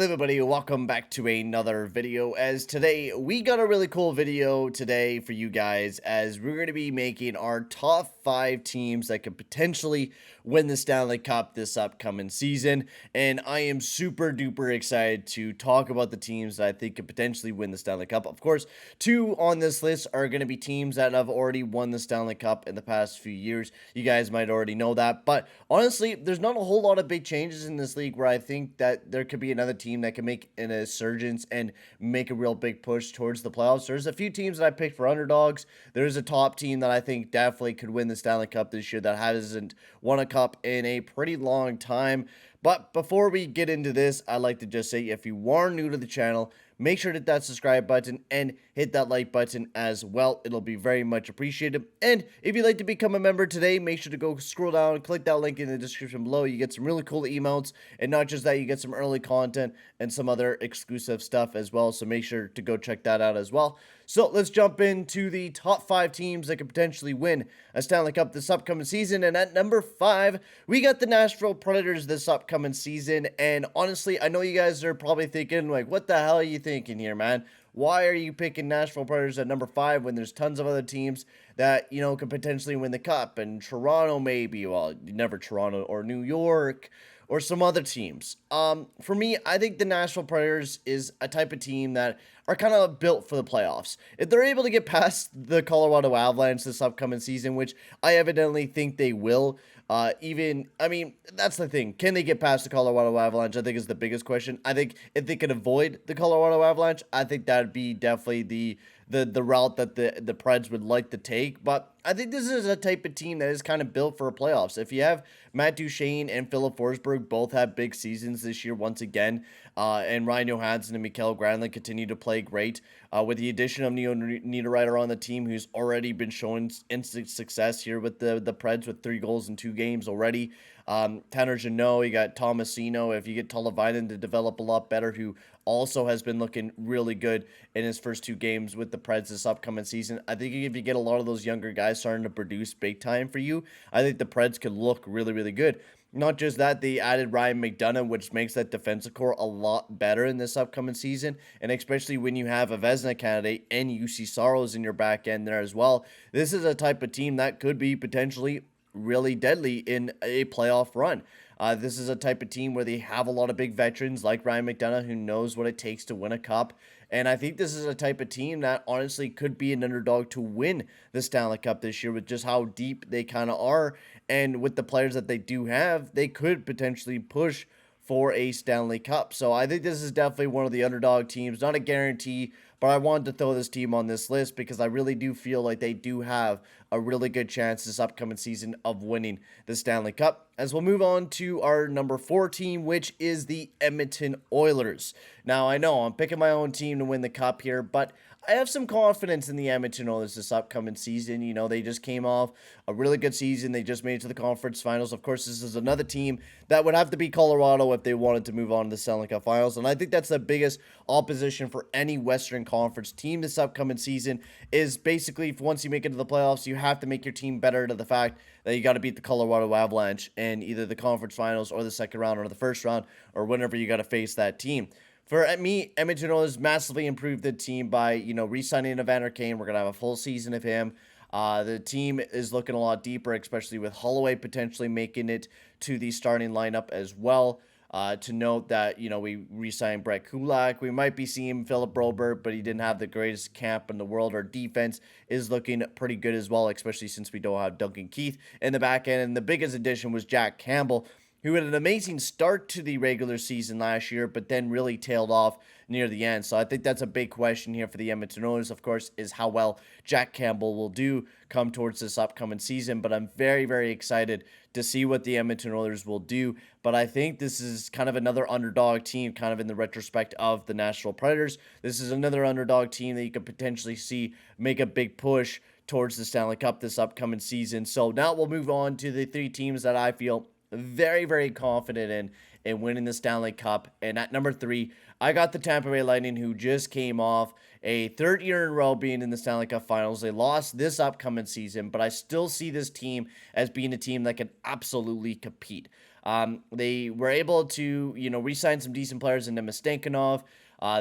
Hello everybody, welcome back to another video. As today we got a really cool video today for you guys, as we're going to be making our top 5 teams that could potentially win the Stanley Cup this upcoming season. And I am super duper excited to talk about the teams that I think could potentially win the Stanley Cup. Of course, 2 on this list are going to be teams that have already won the Stanley Cup in the past few years. You guys might already know that, but honestly, there's not a whole lot of big changes in this league where I think that there could be another team that can make an insurgence and make a real big push towards the playoffs. There's a few teams that I picked for underdogs. There's a top team that I think definitely could win the Stanley Cup this year that hasn't won a cup in a pretty long time. But before we get into this, I'd like to just say, if you are new to the channel, make sure to hit that subscribe button and hit that like button as well. It'll be very much appreciated. And if you'd like to become a member today, make sure to go scroll down and click that link in the description below. You get some really cool emotes, and not just that, you get some early content and some other exclusive stuff as well. So make sure to go check that out as well. So let's jump into the top 5 teams that could potentially win a Stanley Cup this upcoming season. And at number 5, we got the Nashville Predators this upcoming season. And honestly, I know you guys are probably thinking, like, what the hell are you thinking here, man? Why are you picking Nashville Predators at number 5 when there's tons of other teams that, you know, could potentially win the cup? And Toronto maybe, well, never Toronto, or New York, or some other teams. For me, I think the Nashville Predators is a type of team that are kind of built for the playoffs. If they're able to get past the Colorado Avalanche this upcoming season, which I evidently think they will, I mean, that's the thing. Can they get past the Colorado Avalanche? I think is the biggest question. I think if they could avoid the Colorado Avalanche, I think that'd be definitely the route that the Preds would like to take. But I think this is a type of team that is kind of built for playoffs. If you have Matt Duchene and Philip Forsberg both have big seasons this year once again, and Ryan Johansson and Mikael Granlund continue to play great, with the addition of Neo Niederreiter on the team, who's already been showing instant success here with the Preds with 3 goals in 2 games already. Tanner Jeannot, you got Tomasino. If you get Tullavainen to develop a lot better, who also has been looking really good in his first 2 games with the Preds this upcoming season. I think if you get a lot of those younger guys starting to produce big time for you, I think the Preds could look really, really good. Not just that, they added Ryan McDonagh, which makes that defensive core a lot better in this upcoming season. And especially when you have a Vezina candidate and UC Saros in your back end there as well. This is a type of team that could be potentially really deadly in a playoff run. This is a type of team where they have a lot of big veterans like Ryan McDonagh, who knows what it takes to win a cup. And I think this is a type of team that honestly could be an underdog to win the Stanley Cup this year, with just how deep they kind of are. And with the players that they do have, they could potentially push for a Stanley Cup. So I think this is definitely one of the underdog teams. Not a guarantee, but I wanted to throw this team on this list because I really do feel like they do have a really good chance this upcoming season of winning the Stanley Cup. As we'll move on to our number 4 team, which is the Edmonton Oilers. Now, I know I'm picking my own team to win the cup here, but I have some confidence in the Edmonton Oilers this upcoming season. You know, they just came off a really good season. They just made it to the conference finals. Of course, this is another team that would have to be Colorado if they wanted to move on to the Stanley Cup finals. And I think that's the biggest opposition for any Western Conference team this upcoming season, is basically once you make it to the playoffs, you have to make your team better to the fact that you got to beat the Colorado Avalanche in either the conference finals or the second round or the first round, or whenever you got to face that team. For me, Edmonton Oilers massively improved the team by, you know, re-signing Evander Kane. We're going to have a full season of him. The team is looking a lot deeper, especially with Holloway potentially making it to the starting lineup as well. To note that, you know, we re-signed Brett Kulak. We might be seeing Philip Broberg, but he didn't have the greatest camp in the world. Our defense is looking pretty good as well, especially since we don't have Duncan Keith in the back end. And the biggest addition was Jack Campbell, who had an amazing start to the regular season last year, but then really tailed off near the end. So I think that's a big question here for the Edmonton Oilers, of course, is how well Jack Campbell will do come towards this upcoming season. But I'm very, very excited to see what the Edmonton Oilers will do. But I think this is kind of another underdog team, kind of in the retrospect of the Nashville Predators. This is another underdog team that you could potentially see make a big push towards the Stanley Cup this upcoming season. So now we'll move on to the 3 teams that I feel very, very confident in winning the Stanley Cup. And at number 3, I got the Tampa Bay Lightning, who just came off a 3rd year in a row being in the Stanley Cup Finals. They lost this upcoming season, but I still see this team as being a team that can absolutely compete. They were able to, re-sign some decent players in Nemastankinov.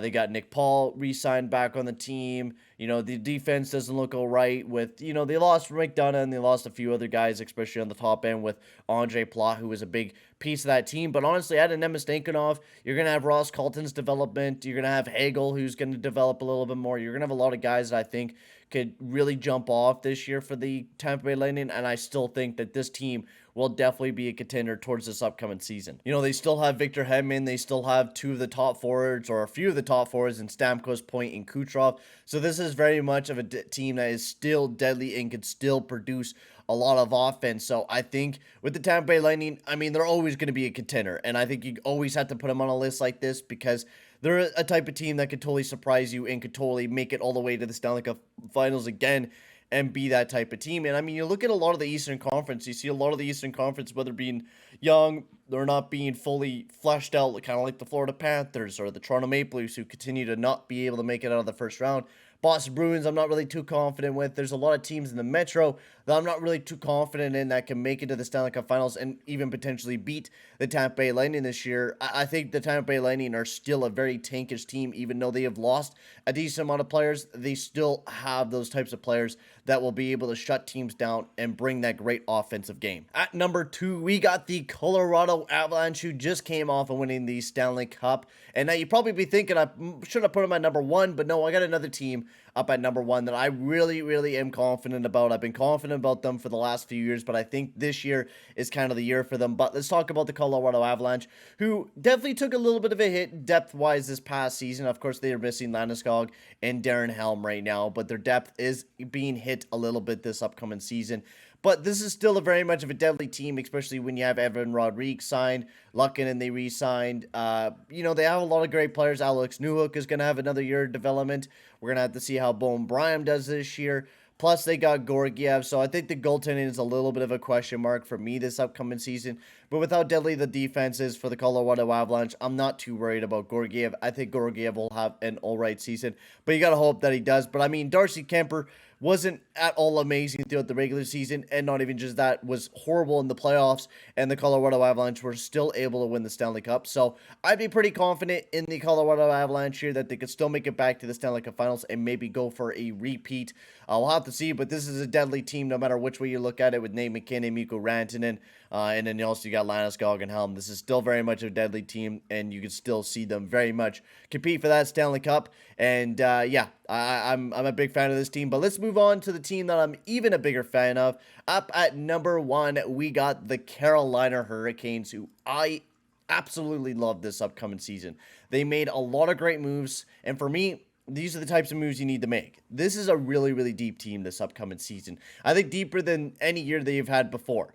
They got Nick Paul re-signed back on the team. The defense doesn't look all right with, they lost McDonough and they lost a few other guys, especially on the top end with Andre Plot, who was a big piece of that team. But honestly, out of Nemastankinov, you're going to have Ross Colton's development. You're going to have Hagel, who's going to develop a little bit more. You're going to have a lot of guys that I think could really jump off this year for the Tampa Bay Lightning, and I still think that this team will definitely be a contender towards this upcoming season. They still have Victor Hedman. They still have two of the top forwards, or a few of the top forwards, in Stamkos, Point, and Kucherov. So this is very much of a team that is still deadly and could still produce a lot of offense. So I think with the Tampa Bay Lightning, they're always going to be a contender, and I think you always have to put them on a list like this because they're a type of team that could totally surprise you and could totally make it all the way to the Stanley Cup Finals again and be that type of team. And you look at a lot of the Eastern Conference, you see a lot of the Eastern Conference, whether being young, they're not being fully fleshed out, kind of like the Florida Panthers or the Toronto Maple Leafs, who continue to not be able to make it out of the first round. Boston Bruins, I'm not really too confident with. There's a lot of teams in the Metro that I'm not really too confident in that can make it to the Stanley Cup Finals and even potentially beat the Tampa Bay Lightning this year. I think the Tampa Bay Lightning are still a very tankish team, even though they have lost a decent amount of players. They still have those types of players that will be able to shut teams down and bring that great offensive game. At number 2, we got the Colorado Avalanche, who just came off of winning the Stanley Cup. And now you'd probably be thinking, I should have put them at number 1, but no, I got another team up at number 1 that I really, really am confident about. I've been confident about them for the last few years, but I think this year is kind of the year for them. But let's talk about the Colorado Avalanche, who definitely took a little bit of a hit depth-wise this past season. Of course, they are missing Landeskog and Darren Helm right now, but their depth is being hit a little bit this upcoming season. But this is still a very much of a deadly team, especially when you have Evan Rodrigues signed, Luckinen they re-signed. They have a lot of great players. Alex Newhook is going to have another year of development. We're going to have to see how Bowen Bryant does this year. Plus, they got Georgiev, so I think the goaltending is a little bit of a question mark for me this upcoming season. But with how deadly the defense is for the Colorado Avalanche, I'm not too worried about Georgiev. I think Georgiev will have an all-right season, but you got to hope that he does. But, Darcy Kemper wasn't at all amazing throughout the regular season, and not even just that, was horrible in the playoffs, and the Colorado Avalanche were still able to win the Stanley Cup. So I'd be pretty confident in the Colorado Avalanche here that they could still make it back to the Stanley Cup Finals and maybe go for a repeat. We'll have to see, but this is a deadly team no matter which way you look at it, with Nate McKinnon, Mikko Rantanen, and then also you got Landeskog and Helm. This is still very much a deadly team, and you can still see them very much compete for that Stanley Cup. And I'm a big fan of this team. But let's move on to the team that I'm even a bigger fan of. Up at number 1, we got the Carolina Hurricanes, who I absolutely love this upcoming season. They made a lot of great moves, and for me, these are the types of moves you need to make. This is a really, really deep team this upcoming season. I think deeper than any year they've had before.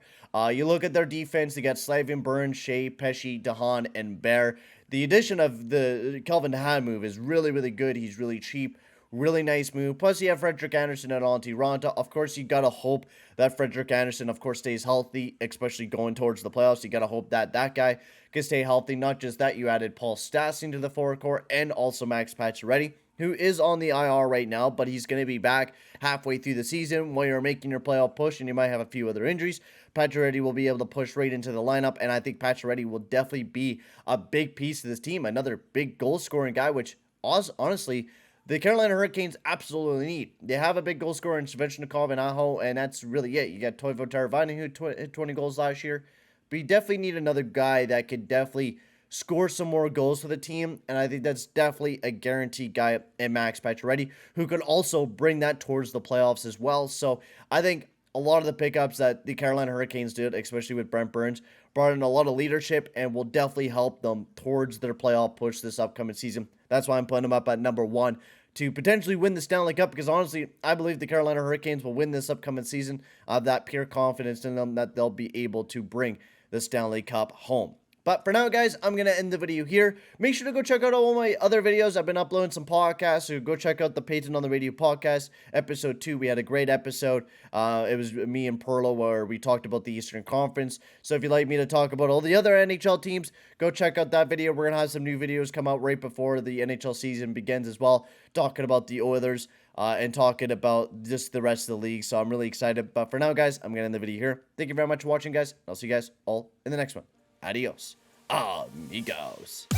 You look at their defense, they got Slavin, Burns, Shea, Pesci, DeHaan, and Bear. The addition of the Kelvin DeHaan move is really, really good. He's really cheap. Really nice move. Plus, you have Frederick Anderson and Antti Ranta. Of course, you got to hope that Frederick Anderson, of course, stays healthy, especially going towards the playoffs. You got to hope that that guy can stay healthy. Not just that, you added Paul Stastny to the forward core and also Max Pacioretty, who is on the IR right now, but he's going to be back halfway through the season while you're making your playoff push, and you might have a few other injuries. Pacioretty will be able to push right into the lineup, and I think Pacioretty will definitely be a big piece of this team. Another big goal-scoring guy, which, honestly, the Carolina Hurricanes absolutely need. They have a big goal scorer in Svechnikov and Aho, and that's really it. You got Toivo Teravainen, who hit 20 goals last year, but you definitely need another guy that could definitely score some more goals for the team, and I think that's definitely a guaranteed guy in Max Pacioretty, who could also bring that towards the playoffs as well. So I think a lot of the pickups that the Carolina Hurricanes did, especially with Brent Burns, brought in a lot of leadership and will definitely help them towards their playoff push this upcoming season. That's why I'm putting them up at number 1 to potentially win the Stanley Cup, because honestly, I believe the Carolina Hurricanes will win this upcoming season. I have that pure confidence in them that they'll be able to bring the Stanley Cup home. But for now, guys, I'm going to end the video here. Make sure to go check out all my other videos. I've been uploading some podcasts, so go check out the Peyton on the Radio podcast, episode 2. We had a great episode. It was me and Perlo where we talked about the Eastern Conference. So if you'd like me to talk about all the other NHL teams, go check out that video. We're going to have some new videos come out right before the NHL season begins as well, talking about the Oilers and talking about just the rest of the league. So I'm really excited. But for now, guys, I'm going to end the video here. Thank you very much for watching, guys. I'll see you guys all in the next one. Adios, amigos.